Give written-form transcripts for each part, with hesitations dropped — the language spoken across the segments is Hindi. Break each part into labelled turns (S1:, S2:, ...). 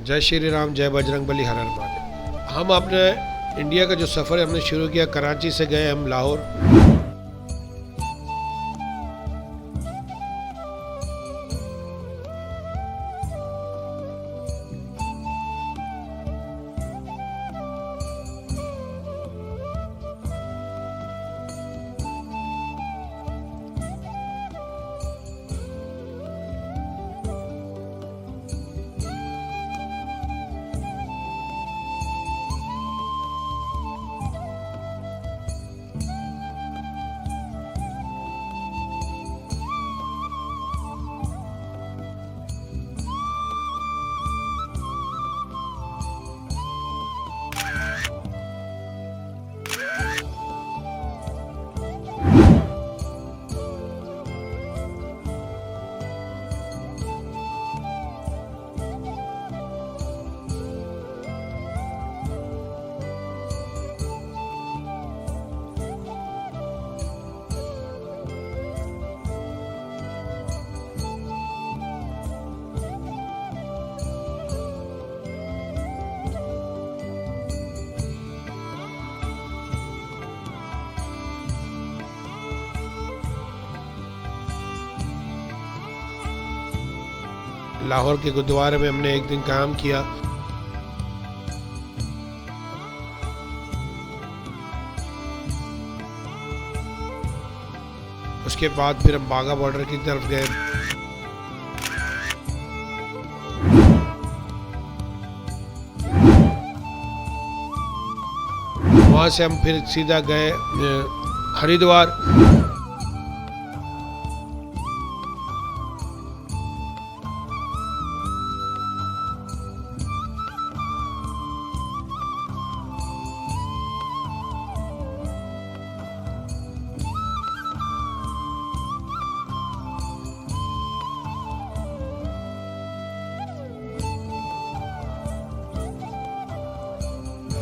S1: जय श्री राम, जय बजरंगबली, हर हर महादेव। हम अपने इंडिया का जो सफ़र हमने शुरू किया, कराची से गए हम लाहौर। लाहौर के गुरुद्वारे में हमने एक दिन काम किया। उसके बाद फिर हम बाघा बॉर्डर की तरफ गए। वहाँ से हम फिर सीधा गए हरिद्वार।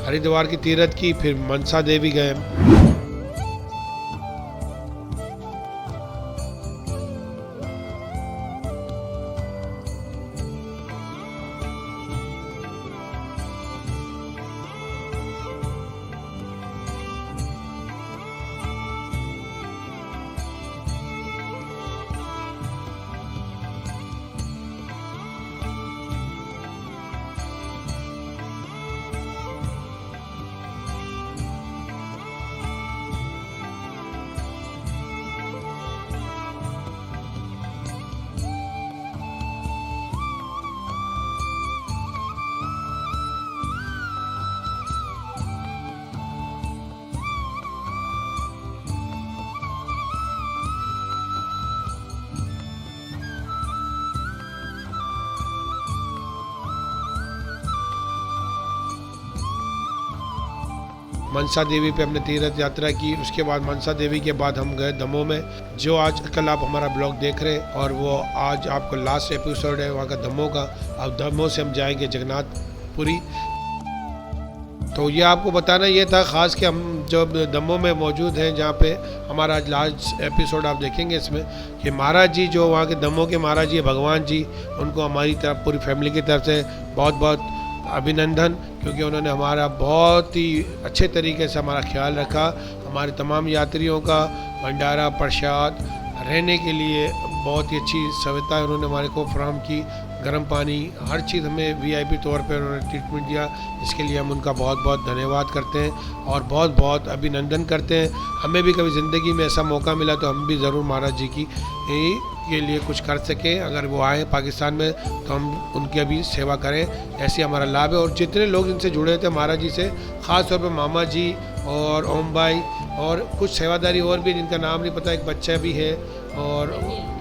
S1: हरिद्वार की तीरथ की, फिर मनसा देवी गए। मनसा देवी पे हमने तीर्थ यात्रा की। उसके बाद मनसा देवी के बाद हम गए दमोह में, जो आज कल आप हमारा ब्लॉग देख रहे हैं, और वो आज आपको लास्ट एपिसोड है वहाँ का दमोह का। अब दमोह से हम जाएंगे जगन्नाथपुरी। तो ये आपको बताना ये था ख़ास कि हम जब दमोह में मौजूद हैं, जहाँ पे हमारा आज लास्ट एपिसोड आप देखेंगे इसमें, कि महाराज जी जो वहाँ के दमोह के महाराज जी भगवान जी, उनको हमारी तरफ पूरी फैमिली की तरफ से बहुत बहुत अभिनंदन, क्योंकि उन्होंने हमारा बहुत ही अच्छे तरीके से हमारा ख्याल रखा। हमारे तमाम यात्रियों का भंडारा, प्रसाद, रहने के लिए बहुत ही अच्छी सुविधा उन्होंने हमारे को फराहम की। गर्म पानी, हर चीज़ हमें वीआईपी तौर पे उन्होंने ट्रीटमेंट दिया। इसके लिए हम उनका बहुत बहुत धन्यवाद करते हैं और बहुत बहुत अभिनंदन करते हैं। हमें भी कभी ज़िंदगी में ऐसा मौका मिला तो हम भी ज़रूर महाराज जी की के लिए कुछ कर सकें। अगर वो आए पाकिस्तान में तो हम उनकी अभी सेवा करें, ऐसे हमारा लाभ है। और जितने लोग इनसे जुड़े थे महाराज जी से, ख़ास तौर पर मामा जी और ओम भाई और कुछ सेवादारी और भी जिनका नाम नहीं पता, एक बच्चा भी है और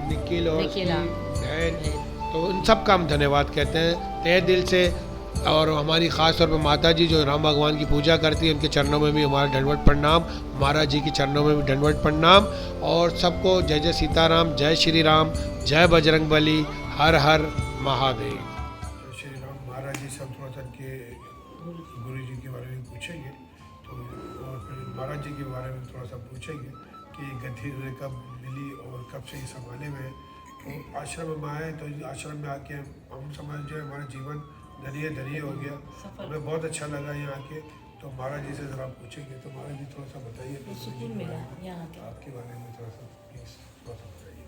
S1: निखिल और बहन, तो उन सब का हम धन्यवाद कहते हैं तहे दिल से। और हमारी ख़ास तौर पर माता जी जो राम भगवान की पूजा करती है, उनके चरणों में भी हमारा दंडवत प्रणाम। महाराज जी के चरणों में भी दंडवत प्रणाम। और सबको जय जय सीताराम, जय श्री राम, जय बजरंगबली, हर हर महादेव। जय श्री राम। महाराज जी सब थोड़ा सा के गुरु जी के बारे में पूछेंगे, तो और फिर महाराज जी के बारे में थोड़ा सा पूछेंगे कि गद्दी कब मिली और कब से ये संभाले हुए। तो आश्रम में आए तो आश्रम में आके हम समझ जो हमारा जीवन धन्य धन्य हो गया। हमें बहुत अच्छा लगा यहाँ के। तो महाराज जी से ज़रा पूछेंगे, तो महाराज जी थोड़ा सा बताइए तो
S2: सुकून मिला यहाँ के।
S1: आपके बारे में थोड़ा सा प्लीज़ थोड़ा सा बताइए।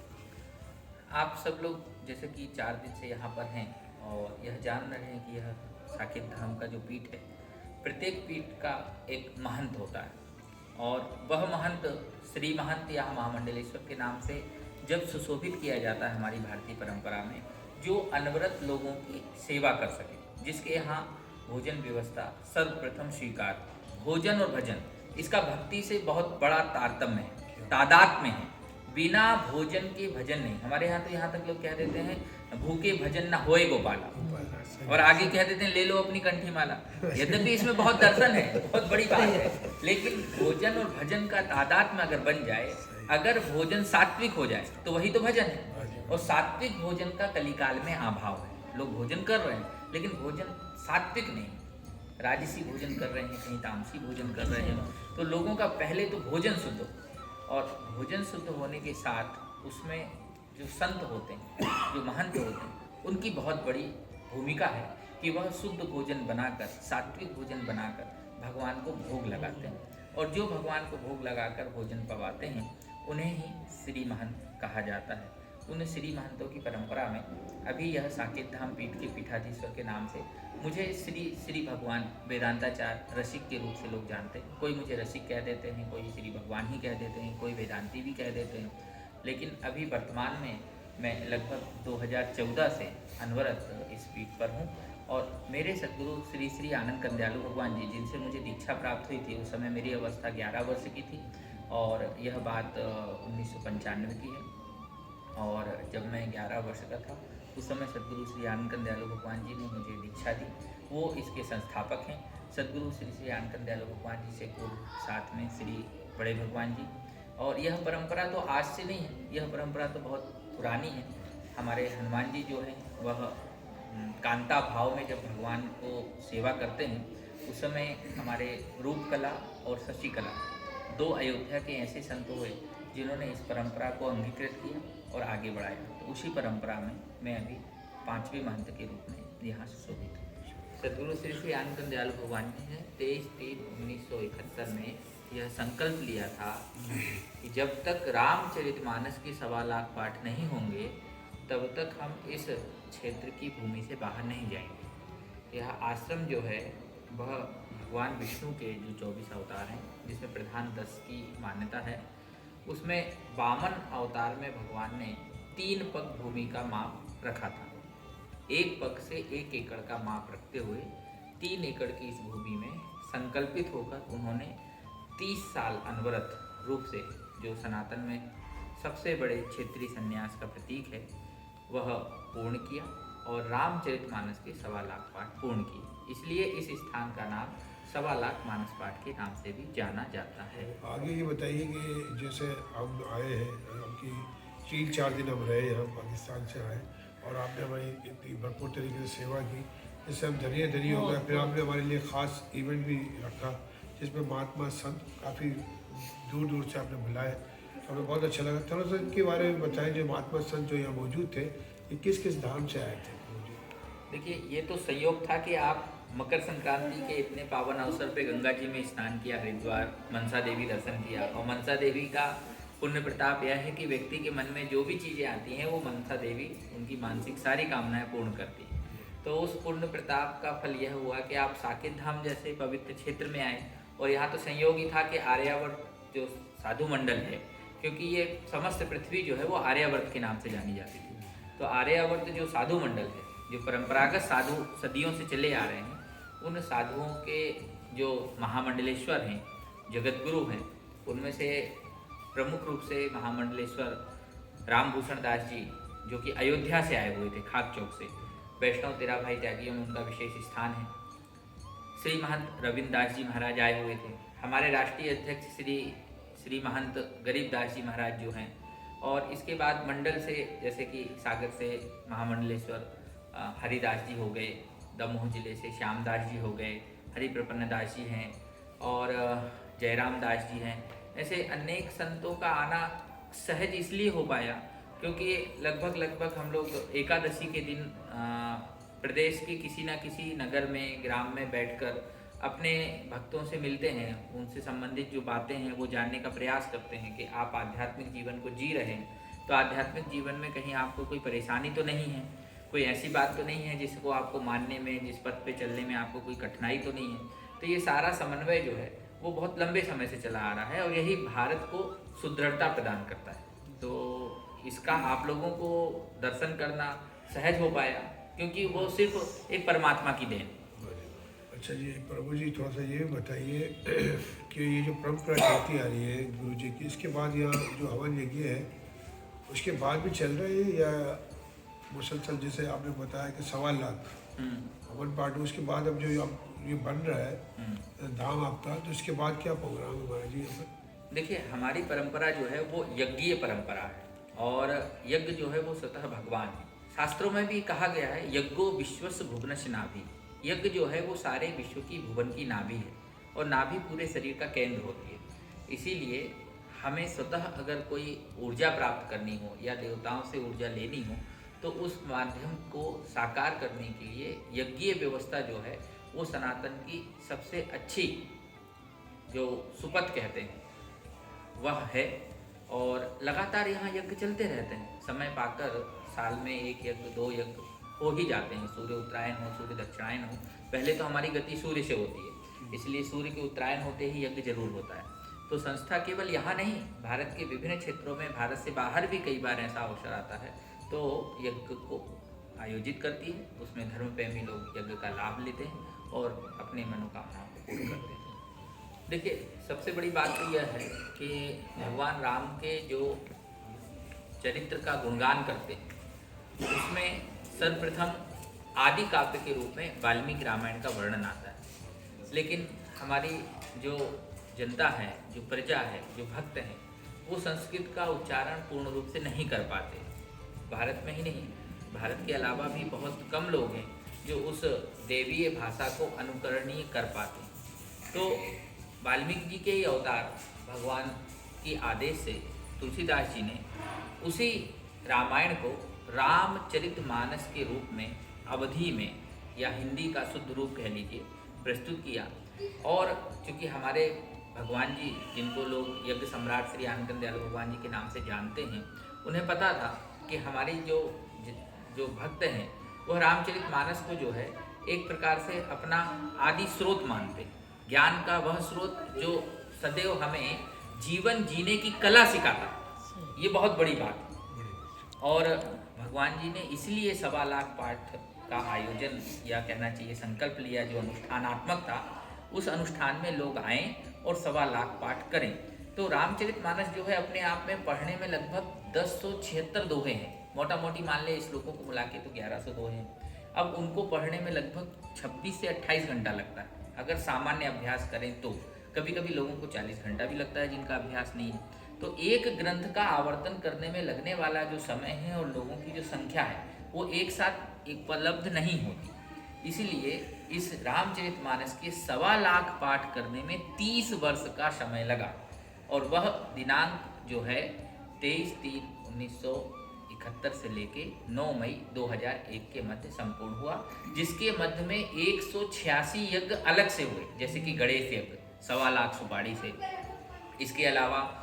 S3: आप सब लोग जैसे कि 4 दिन से यहाँ पर हैं और यह जान रहे हैं कि यह साकेत धाम का जो पीठ है, प्रत्येक पीठ का एक महंत होता है और वह महंत श्री महंत या महामंडलेश्वर के नाम से जब सुशोभित किया जाता है हमारी भारतीय परंपरा में, जो अनवरत लोगों की सेवा कर सके, जिसके यहाँ भोजन व्यवस्था सर्वप्रथम स्वीकार। भोजन और भजन इसका भक्ति से बहुत बड़ा तारतम्य है, तादात्म्य है। बिना भोजन के भजन नहीं। हमारे यहाँ तो यहाँ तक लोग कह देते हैं भूखे भजन न होए गोपाला, और आगे कह देते हैं ले लो अपनी कंठी माला। यद्यपि इसमें बहुत दर्शन है, बहुत बड़ी बात है, लेकिन भोजन और भजन का तादात्म्य अगर बन जाए, अगर भोजन सात्विक हो जाए तो वही तो भजन है। और सात्विक भोजन का कलिकाल में अभाव है। लोग भोजन कर रहे हैं लेकिन भोजन सात्विक नहीं, राजसी भोजन कर रहे हैं, कहीं तामसी भोजन कर रहे हैं। तो लोगों का पहले तो भोजन शुद्ध हो, और भोजन शुद्ध होने के साथ उसमें जो संत होते हैं, जो महंत होते हैं, उनकी बहुत बड़ी भूमिका है कि वह शुद्ध भोजन बनाकर, सात्विक भोजन बनाकर भगवान को भोग लगाते हैं। और जो भगवान को भोग लगाकर भोजन पवाते हैं उन्हें ही श्री महंत कहा जाता है। उन श्री महंतों की परंपरा में अभी यह साकेत धाम पीठ के पीठाधीश्वर के नाम से मुझे श्री भगवान वेदांताचार्य रसिक के रूप से लोग जानते हैं। कोई मुझे रसिक कह देते हैं, कोई श्री भगवान ही कह देते हैं, कोई वेदांती भी कह देते हैं। लेकिन अभी वर्तमान में मैं लगभग 2014 से अनवरत इस पीठ पर हूँ। और मेरे सद्गुरु श्री श्री आनंद कंदयालु भगवान जी, जिनसे मुझे दीक्षा प्राप्त हुई थी, उस समय मेरी अवस्था 11 वर्ष की थी और यह बात 1995 की है। और जब मैं 11 वर्ष का था उस समय सद्गुरु श्री आनंद कंदयालु भगवान जी ने मुझे दीक्षा दी। वो इसके संस्थापक हैं। सद्गुरु श्री श्री आनंद कंदयालु भगवान जी से पूर्व साथ में श्री बड़े भगवान जी। और यह परंपरा तो आज से नहीं है, यह परंपरा तो बहुत पुरानी है। हमारे हनुमान जी जो हैं वह कांता भाव में जब भगवान को सेवा करते हैं, उस समय हमारे रूप कला और शशि कला 2 अयोध्या के ऐसे संत हुए जिन्होंने इस परंपरा को अंगीकृत किया और आगे बढ़ाया। तो उसी परंपरा में मैं अभी 5वें महंत के रूप में यहाँ सुशोभित हूँ। सद्गुरु श्री श्री आनंद कंदयालु भगवान जी ने 23/3/1971 में यह संकल्प लिया था कि जब तक रामचरितमानस की 1.25 लाख पाठ नहीं होंगे तब तक हम इस क्षेत्र की भूमि से बाहर नहीं जाएंगे। यह आश्रम जो है वह भगवान विष्णु के जो 24 अवतार हैं, जिसमें प्रधान 10 की मान्यता है, उसमें वामन अवतार में भगवान ने 3 पग भूमि का माप रखा था। 1 पग से 1 एकड़ का माप रखते हुए 3 एकड़ की इस भूमि में संकल्पित होकर उन्होंने 30 साल अनवरत रूप से, जो सनातन में सबसे बड़े क्षेत्रीय संन्यास का प्रतीक है, वह पूर्ण किया और रामचरितमानस के 1.25 लाख पाठ पूर्ण किए। इसलिए इस स्थान का नाम 1.25 लाख मानस पाठ के नाम से भी जाना जाता है।
S1: आगे ये बताइए कि जैसे हम आए हैं, आपकी 3-4 दिन हम रहे यहाँ, पाकिस्तान से आए और आपने हमारी इतनी भरपूर तरीके से सेवा की, जिससे हम धन्य धन्य हो गए। फिर आपने हमारे लिए ख़ास इवेंट भी रखा जिसमें महात्मा संत काफ़ी दूर दूर से आपने बुलाए, हमें बहुत अच्छा लगा। थोड़ा सा इनके बारे में बताएं, जो महात्मा संत जो यहाँ मौजूद थे, ये किस किस धाम से आए थे?
S3: देखिए, ये तो संयोग था कि आप मकर संक्रांति के इतने पावन अवसर पे गंगा जी में स्नान किया, हरिद्वार मनसा देवी दर्शन किया। और मनसा देवी का पुण्य प्रताप यह है कि व्यक्ति के मन में जो भी चीज़ें आती हैं वो मनसा देवी उनकी मानसिक सारी कामनाएं पूर्ण करती है। तो उस पुण्य प्रताप का फल यह हुआ कि आप साकेत धाम जैसे पवित्र क्षेत्र में आए। और यहाँ तो संयोग ही था कि आर्यावर्त जो साधु मंडल है, क्योंकि ये समस्त पृथ्वी जो है वो आर्यावर्त के नाम से जानी जाती थी, तो आर्यावर्त जो साधु मंडल है, जो परंपरागत साधु सदियों से चले आ रहे हैं, उन साधुओं के जो महामंडलेश्वर हैं, जगतगुरु हैं, उनमें से प्रमुख रूप से महामंडलेश्वर रामभूषण दास जी, जो कि अयोध्या से आए हुए थे, खाक चौक से, वैष्णव तेरा भाई त्यागियों में उनका विशेष स्थान है। श्री महंत रविंद्र दास जी महाराज आए हुए थे। हमारे राष्ट्रीय अध्यक्ष श्री महंत गरीबदास जी महाराज जो हैं। और इसके बाद मंडल से जैसे कि सागर से महामंडलेश्वर हरिदास जी हो गए, दमोह जिले से श्यामदास जी हो गए, हरिप्रपन्न दास जी हैं और जयराम दास जी हैं। ऐसे अनेक संतों का आना सहज इसलिए हो पाया क्योंकि लगभग हम लोग एकादशी के दिन प्रदेश के किसी न किसी नगर में, ग्राम में बैठकर अपने भक्तों से मिलते हैं, उनसे संबंधित जो बातें हैं वो जानने का प्रयास करते हैं कि आप आध्यात्मिक जीवन को जी रहे हैं तो आध्यात्मिक जीवन में कहीं आपको कोई परेशानी तो नहीं है, कोई ऐसी बात तो नहीं है जिसको आपको मानने में, जिस पथ पे चलने में आपको कोई कठिनाई तो नहीं है। तो ये सारा समन्वय जो है वो बहुत लंबे समय से चला आ रहा है और यही भारत को सुदृढ़ता प्रदान करता है। तो इसका आप लोगों को दर्शन करना सहज हो पाया क्योंकि वो सिर्फ एक परमात्मा की देन।
S1: अच्छा जी, प्रभु जी थोड़ा सा ये बताइए कि ये जो परंपरा चलती आ रही है गुरु जी की, इसके बाद यहाँ जो हवन यज्ञ है उसके बाद भी चल रहा है या मुसलसल, जैसे आपने बताया कि 1.25 लाख हवन पाठ, उसके बाद अब जो ये बन रहा है धाम आपका, तो इसके बाद क्या प्रोग्राम है महाराज जी यहाँ पर?
S3: देखिए, हमारी परंपरा जो है वो यज्ञीय परंपरा है और यज्ञ जो है वो स्वतः भगवान है। शास्त्रों में भी कहा गया है यज्ञो विश्वस्य भुवनस्य नाभि। यज्ञ जो है वो सारे विश्व की भुवन की नाभि है और नाभि पूरे शरीर का केंद्र होती है। इसीलिए हमें स्वतः अगर कोई ऊर्जा प्राप्त करनी हो या देवताओं से ऊर्जा लेनी हो तो उस माध्यम को साकार करने के लिए यज्ञीय व्यवस्था जो है वो सनातन की सबसे अच्छी जो सुपथ कहते हैं वह है। और लगातार यहाँ यज्ञ चलते रहते हैं, समय पाकर साल में 1 यज्ञ 2 यज्ञ हो ही जाते हैं। सूर्य उत्तरायण हो, सूर्य दक्षिणायन हो, पहले तो हमारी गति सूर्य से होती है, इसलिए सूर्य के उत्तरायण होते ही यज्ञ जरूर होता है। तो संस्था केवल यहाँ नहीं, भारत के विभिन्न क्षेत्रों में, भारत से बाहर भी कई बार ऐसा अवसर आता है तो यज्ञ को आयोजित करती है। उसमें धर्म प्रेमी लोग यज्ञ का लाभ लेते हैं और अपने मनोकामनाओं को पूर्ण करते हैं। देखिए, सबसे बड़ी बात तो यह है कि भगवान राम के जो चरित्र का गुणगान करते हैं उसमें सर्वप्रथम आदि काव्य के रूप में वाल्मीकि रामायण का वर्णन आता है। लेकिन हमारी जो जनता है, जो प्रजा है, जो भक्त हैं, वो संस्कृत का उच्चारण पूर्ण रूप से नहीं कर पाते। भारत में ही नहीं, भारत के अलावा भी बहुत कम लोग हैं जो उस देवीय भाषा को अनुकरणीय कर पाते हैं। तो वाल्मीकि जी के ही अवतार भगवान की आदेश से तुलसीदास जी ने उसी रामायण को रामचरितमानस के रूप में अवधि में, या हिंदी का शुद्ध रूप कह लीजिए, प्रस्तुत किया। और चूँकि हमारे भगवान जी, जिनको लोग यज्ञ सम्राट श्री आनंद दयाल भगवान जी के नाम से जानते हैं, उन्हें पता था कि हमारी जो भक्त हैं वह रामचरितमानस को जो है एक प्रकार से अपना आदि स्रोत मानते हैं, ज्ञान का वह स्रोत जो सदैव हमें जीवन जीने की कला सिखाता। ये बहुत बड़ी बात है। और भगवान जी ने इसलिए 1.25 लाख पाठ का आयोजन, या कहना चाहिए संकल्प लिया, जो अनुष्ठानात्मक था। उस अनुष्ठान में लोग आएँ और 1.25 लाख पाठ करें। तो रामचरितमानस जो है अपने आप में पढ़ने में लगभग 1076 दोहे हैं। मोटा मोटी मान ले श्लोकों को मिला के तो 1100 दोहे हैं। अब उनको पढ़ने में लगभग 26 से 28 घंटा लगता है अगर सामान्य अभ्यास करें तो। कभी कभी लोगों को 40 घंटा भी लगता है जिनका अभ्यास नहीं है। तो एक ग्रंथ का आवर्तन करने में लगने वाला जो समय है और लोगों की जो संख्या है वो एक साथ उपलब्ध नहीं होती। इसीलिए इस रामचरितमानस के 1.25 लाख पाठ करने में 30 वर्ष का समय लगा। और वह दिनांक जो है 23/3/1971 से लेके 9 मई 2001 के मध्य संपूर्ण हुआ, जिसके मध्य में 186 यज्ञ अलग से हुए, जैसे कि गणेश यज्ञ 1.25 लाख सुपारी से। इसके अलावा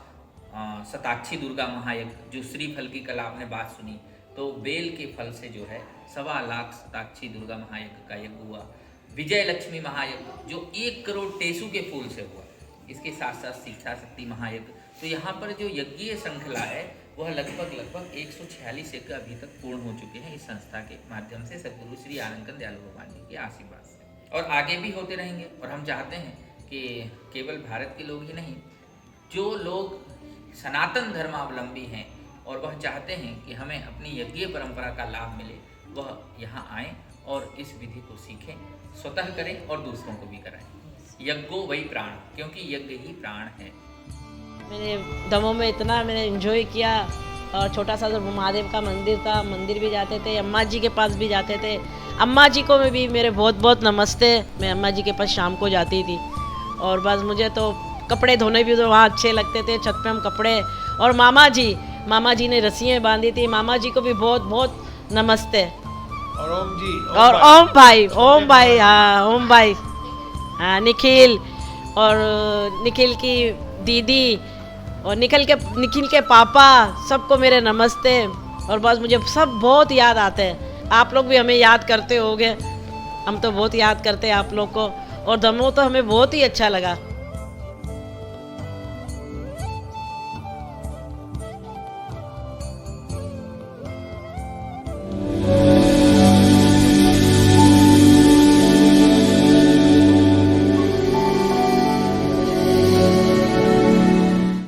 S3: शताक्षी दुर्गा महायज्ञ, जो श्रीफल की कल आपने बात सुनी, तो बेल के फल से जो है 1.25 लाख शताक्षी दुर्गा महायज्ञ का यज्ञ हुआ। विजय लक्ष्मी महायज्ञ जो 1 करोड़ टेसु के फूल से हुआ। इसके साथ साथ शिक्षा शक्ति महायज्ञ। तो यहाँ पर जो यज्ञीय श्रृंखला है वह लगभग 146 यज्ञ अभी तक पूर्ण हो चुके हैं इस संस्था के माध्यम से, सद्गुरु श्री आनंद दयाल भगवान जी के आशीर्वाद से, और आगे भी होते रहेंगे। और हम चाहते हैं कि केवल भारत के लोग ही नहीं, जो लोग सनातन धर्मावलंबी हैं और वह चाहते हैं कि हमें अपनी यज्ञीय परंपरा का लाभ मिले, वह यहाँ आएँ और इस विधि को सीखें, स्वतः करें और दूसरों को भी कराएं। यज्ञो वही प्राण, क्योंकि यज्ञ ही प्राण है।
S2: मैंने दमोह में इतना मैंने एंजॉय किया। और छोटा सा जो महादेव का मंदिर था, मंदिर भी जाते थे, अम्मा जी के पास भी जाते थे। अम्मा जी को भी मेरे बहुत बहुत नमस्ते। मैं अम्मा जी के पास शाम को जाती थी। और बस मुझे तो कपड़े धोने भी तो वहाँ अच्छे लगते थे, छत पे हम कपड़े। और मामा जी ने रस्सियाँ बांधी थी, मामा जी को भी बहुत बहुत नमस्ते।
S1: और ओम जी,
S2: और ओम भाई, हाँ ओम भाई, हाँ निखिल, और निखिल की दीदी, और निखिल के पापा, सबको मेरे नमस्ते। और बस मुझे सब बहुत याद आते हैं। आप लोग भी हमें याद करते होगे, हम तो बहुत याद करते हैं आप लोग को। और दमोह तो हमें बहुत ही अच्छा लगा।